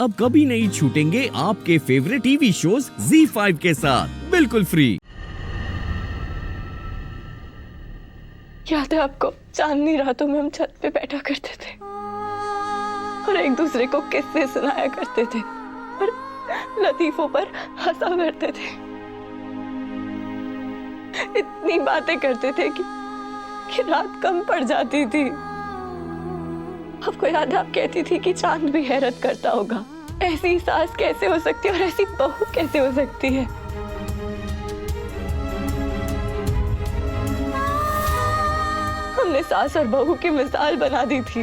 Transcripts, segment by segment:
अब कभी नहीं छूटेंगे आपके फेवरेट टीवी शोज ZEE5 के साथ बिल्कुल फ्री। याद है आपको, चांदनी रातों में हम छत पे बैठा करते थे और एक दूसरे को किस्से सुनाया करते थे और लतीफों पर हंसा करते थे। इतनी बातें करते थे कि रात कम पड़ जाती थी। आपको याद है, आप कहती थी कि चांद भी हैरत करता होगा, ऐसी सास कैसे हो सकती है और ऐसी बहू कैसे हो सकती है। हमने सास और बहू की मिसाल बना दी थी,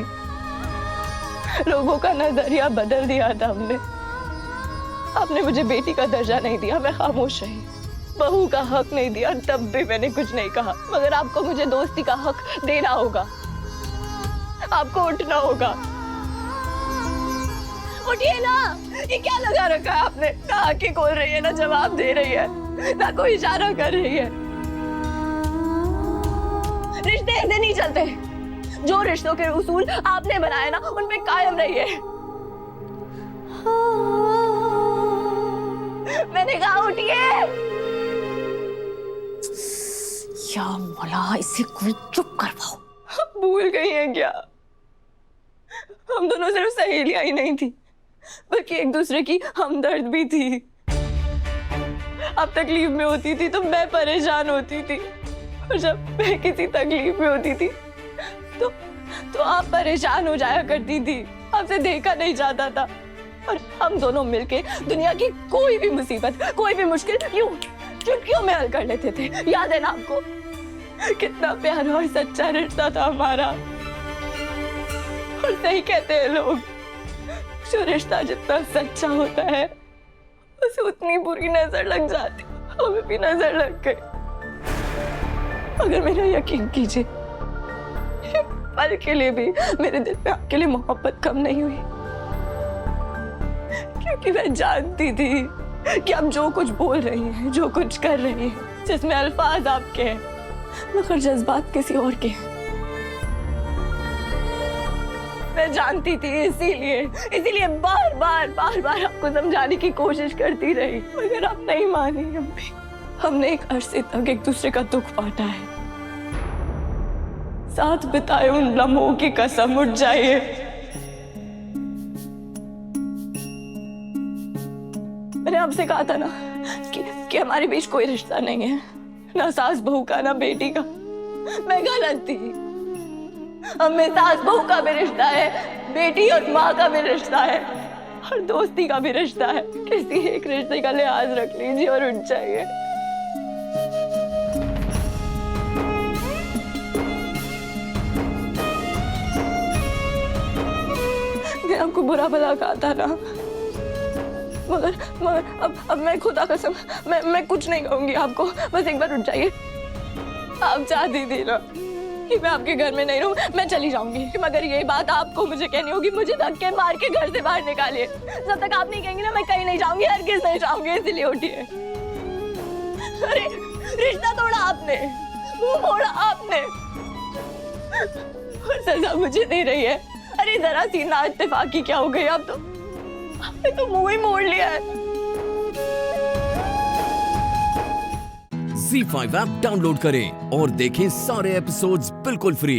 लोगों का नजरिया बदल दिया था हमने। आपने मुझे बेटी का दर्जा नहीं दिया, मैं खामोश रही। बहू का हक नहीं दिया, तब भी मैंने कुछ नहीं कहा। मगर आपको मुझे दोस्ती का हक देना होगा, आपको उठना होगा। उठिए ना, ये क्या लगा रखा है आपने? ना आंखें खोल रही है, ना जवाब दे रही है, ना कोई इशारा कर रही है। रिश्ते ऐसे नहीं चलते। जो रिश्तों के उसूल आपने बनाए ना, उन पे कायम रहिए। मैंने कहा उठिए। या मौला, इसे कोई चुप करवाओ। भूल गई हैं क्या? हम दोनों सिर्फ सहेलियां ही नहीं थी, बल्कि एक दूसरे की हमदर्द भी थी। आप तकलीफ में होती थी तो मैं परेशान होती थी, और जब मैं किसी तकलीफ में होती थी तो आप परेशान हो जाया करती थी। आपसे देखा नहीं जाता था, और हम दोनों मिलके दुनिया की कोई भी मुसीबत, कोई भी मुश्किल यूं चुटकियों में हल कर लेते थे। याद है ना आपको? कितना प्यारा और सच्चा रिश्ता था हमारा। और सही कहते हैं लोग, जो रिश्ता जितना सच्चा होता है उसे उतनी बुरी नजर लग जाती। हमें भी नजर लग गई। अगर मेरा यकीन कीजिए, पल के लिए भी मेरे दिल में आपके लिए मोहब्बत कम नहीं हुई, क्योंकि मैं जानती थी कि आप जो कुछ बोल रही हैं, जो कुछ कर रही हैं, जिसमें अल्फाज आपके हैं मगर जज्बात किसी और के हैं। मैं जानती थी, इसीलिए बार बार आपको समझाने की कोशिश करती रही, मगर आप नहीं मानी। हमने एक अरसे तक एक दूसरे का दुख बांटा है, साथ बिताए उन लम्हों की कसम उठ जाइए। मैंने आपसे कहा था ना कि हमारे बीच कोई रिश्ता नहीं है, ना सास बहू का, ना बेटी का। मैं गलत थी। हमें सास बहू का भी रिश्ता है, बेटी और माँ का भी रिश्ता है, और दोस्ती का भी रिश्ता है। किसी एक रिश्ते का लिहाज रख लीजिए और उठ जाइए। मैं आपको बुरा भला कहा था ना, मगर अब मैं खुदा कसम मैं कुछ नहीं कहूंगी आपको। बस एक बार उठ जाइए। आप चाहती थी ना कि मैं आपके घर में नहीं रहूं, मैं चली जाऊंगी, मगर ये बात आपको मुझे कहनी होगी। मुझे धक्के मार के घर से बाहर निकालिए। जब तक आप नहीं कहेंगी ना, मैं कहीं नहीं जाऊंगी, हरगिज़ नहीं जाऊंगी। इसलिए उठिए। अरे रिश्ता तोड़ा आपने, मुंह मोड़ा आपने, और सजा मुझे दे रही है। अरे जरा सी ना इत्तेफाकी क्या हो गई? अब तो आपने तो मुंह ही मोड़ लिया है। ZEE5 ऐप डाउनलोड करें और देखें सारे एपिसोड्स बिल्कुल फ्री।